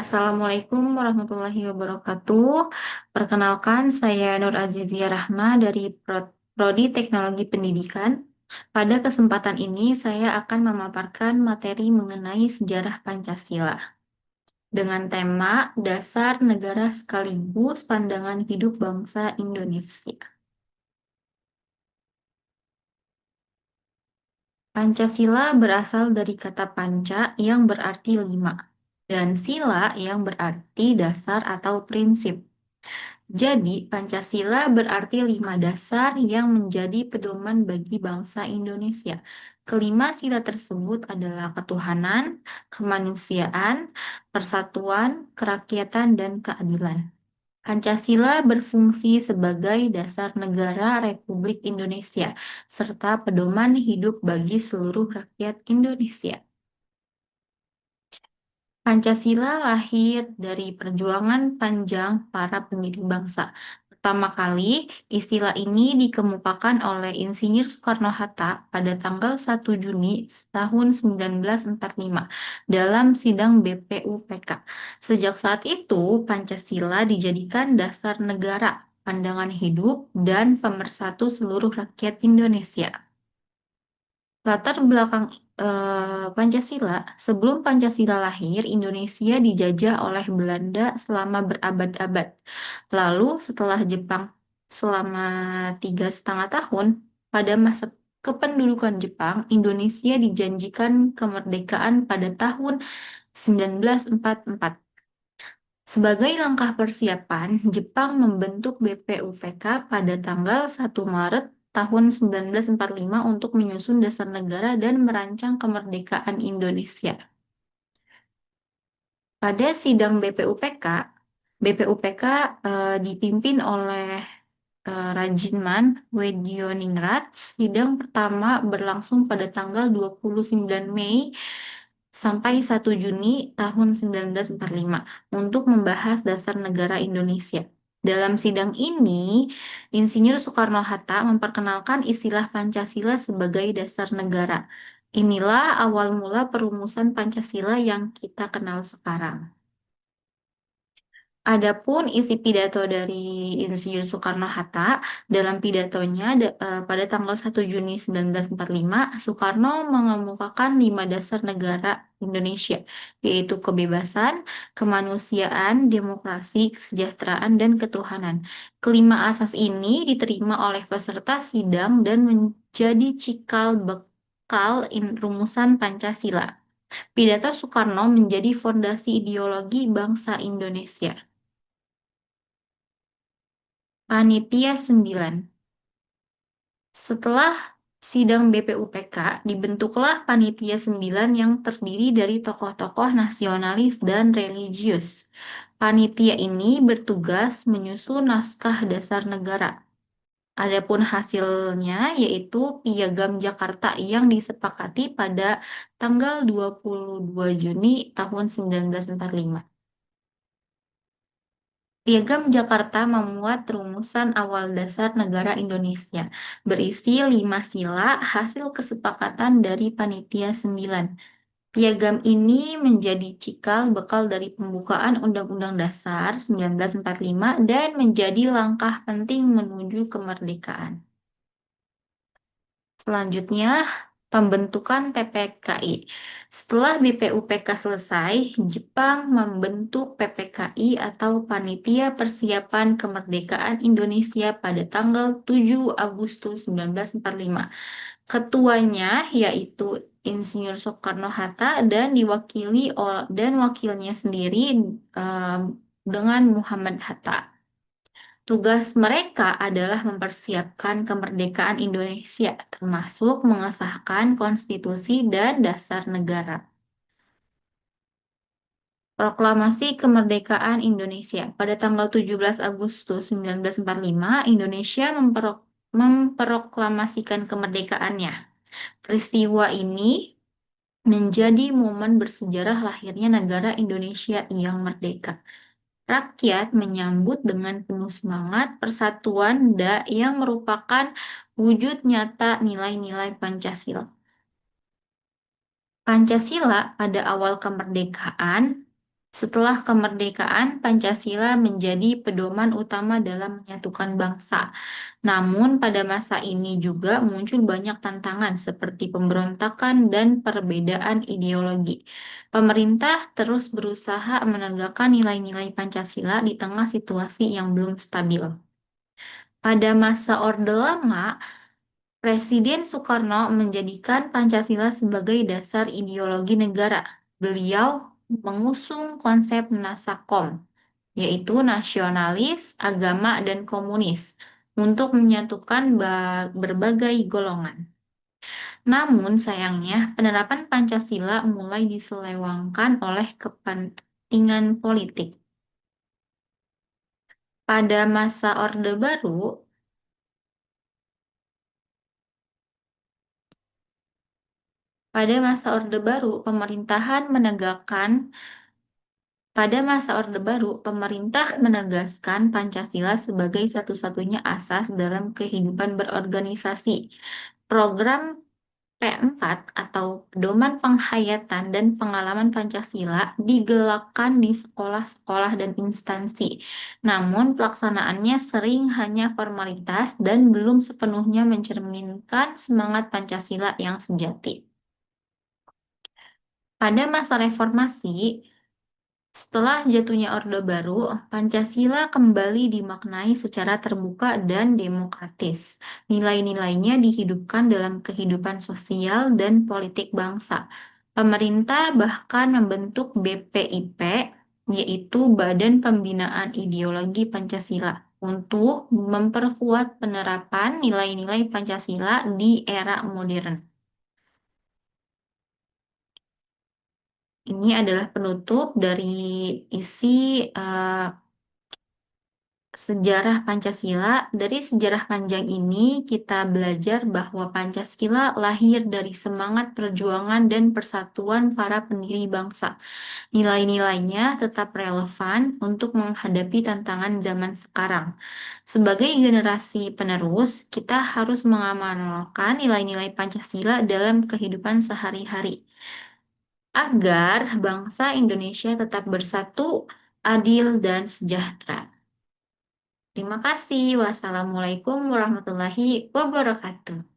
Assalamualaikum warahmatullahi wabarakatuh. Perkenalkan, saya Nur Azizia Rahma dari Prodi Teknologi Pendidikan. Pada kesempatan ini, saya akan memaparkan materi mengenai sejarah Pancasila dengan tema Dasar Negara Sekaligus Pandangan Hidup Bangsa Indonesia. Pancasila berasal dari kata panca yang berarti lima, dan sila yang berarti dasar atau prinsip. Jadi, Pancasila berarti lima dasar yang menjadi pedoman bagi bangsa Indonesia. Kelima sila tersebut adalah ketuhanan, kemanusiaan, persatuan, kerakyatan, dan keadilan. Pancasila berfungsi sebagai dasar negara Republik Indonesia, serta pedoman hidup bagi seluruh rakyat Indonesia. Pancasila lahir dari perjuangan panjang para pendiri bangsa. Pertama kali, istilah ini dikemukakan oleh Insinyur Soekarno-Hatta pada tanggal 1 Juni tahun 1945 dalam sidang BPUPK. Sejak saat itu, Pancasila dijadikan dasar negara, pandangan hidup, dan pemersatu seluruh rakyat Indonesia. Latar belakang Pancasila, sebelum Pancasila lahir, Indonesia dijajah oleh Belanda selama berabad-abad. Lalu setelah Jepang selama 3,5 tahun, pada masa kependudukan Jepang, Indonesia dijanjikan kemerdekaan pada tahun 1944. Sebagai langkah persiapan, Jepang membentuk BPUPK pada tanggal 1 Maret tahun 1945 untuk menyusun dasar negara dan merancang kemerdekaan Indonesia. Pada sidang BPUPK dipimpin oleh Rajinman Wedioningrat. Sidang pertama berlangsung pada tanggal 29 Mei sampai 1 Juni tahun 1945 untuk membahas dasar negara Indonesia. Dalam sidang ini, Insinyur Soekarno-Hatta memperkenalkan istilah Pancasila sebagai dasar negara. Inilah awal mula perumusan Pancasila yang kita kenal sekarang. Adapun isi pidato dari Insinyur Soekarno-Hatta, dalam pidatonya pada tanggal 1 Juni 1945, Soekarno mengemukakan 5 dasar negara Indonesia, yaitu kebebasan, kemanusiaan, demokrasi, kesejahteraan, dan ketuhanan. Kelima asas ini diterima oleh peserta sidang dan menjadi cikal bakal rumusan Pancasila. Pidato Soekarno menjadi fondasi ideologi bangsa Indonesia. Panitia 9. Setelah sidang BPUPK, dibentuklah Panitia 9 yang terdiri dari tokoh-tokoh nasionalis dan religius. Panitia ini bertugas menyusun naskah dasar negara. Adapun hasilnya yaitu Piagam Jakarta yang disepakati pada tanggal 22 Juni tahun 1945. Piagam Jakarta memuat rumusan awal dasar negara Indonesia, berisi 5 sila hasil kesepakatan dari Panitia 9. Piagam ini menjadi cikal bakal dari pembukaan Undang-Undang Dasar 1945 dan menjadi langkah penting menuju kemerdekaan. Selanjutnya, pembentukan PPKI. Setelah BPUPK selesai, Jepang membentuk PPKI atau Panitia Persiapan Kemerdekaan Indonesia pada tanggal 7 Agustus 1945. Ketuanya yaitu Insinyur Soekarno-Hatta dan wakilnya sendiri dengan Muhammad Hatta. Tugas mereka adalah mempersiapkan kemerdekaan Indonesia, termasuk mengesahkan konstitusi dan dasar negara. Proklamasi Kemerdekaan Indonesia. Pada tanggal 17 Agustus 1945, Indonesia memproklamasikan kemerdekaannya. Peristiwa ini menjadi momen bersejarah lahirnya negara Indonesia yang merdeka. Rakyat menyambut dengan penuh semangat persatuan yang merupakan wujud nyata nilai-nilai Pancasila. Pancasila pada awal kemerdekaan Setelah kemerdekaan, Pancasila menjadi pedoman utama dalam menyatukan bangsa. Namun, pada masa ini juga muncul banyak tantangan seperti pemberontakan dan perbedaan ideologi. Pemerintah terus berusaha menegakkan nilai-nilai Pancasila di tengah situasi yang belum stabil. Pada masa Orde Lama, Presiden Soekarno menjadikan Pancasila sebagai dasar ideologi negara. Beliau mengusung konsep Nasakom, yaitu nasionalis, agama, dan komunis, untuk menyatukan berbagai golongan. Namun sayangnya, penerapan Pancasila mulai diselewengkan oleh kepentingan politik. Pada masa Orde Baru, pada masa Orde Baru, pemerintahan menegakkan Pada masa Orde Baru, pemerintah menegaskan Pancasila sebagai satu-satunya asas dalam kehidupan berorganisasi. Program P4 atau Pedoman Penghayatan dan Pengalaman Pancasila digelakkan di sekolah-sekolah dan instansi. Namun pelaksanaannya sering hanya formalitas dan belum sepenuhnya mencerminkan semangat Pancasila yang sejati. Pada masa reformasi, setelah jatuhnya Orde Baru, Pancasila kembali dimaknai secara terbuka dan demokratis. Nilai-nilainya dihidupkan dalam kehidupan sosial dan politik bangsa. Pemerintah bahkan membentuk BPIP, yaitu Badan Pembinaan Ideologi Pancasila, untuk memperkuat penerapan nilai-nilai Pancasila di era modern. Ini adalah penutup dari isi eh, sejarah Pancasila. Dari sejarah panjang ini, kita belajar bahwa Pancasila lahir dari semangat perjuangan dan persatuan para pendiri bangsa. Nilai-nilainya tetap relevan untuk menghadapi tantangan zaman sekarang. Sebagai generasi penerus, kita harus mengamalkan nilai-nilai Pancasila dalam kehidupan sehari-hari agar bangsa Indonesia tetap bersatu, adil, dan sejahtera. Terima kasih. Wassalamualaikum warahmatullahi wabarakatuh.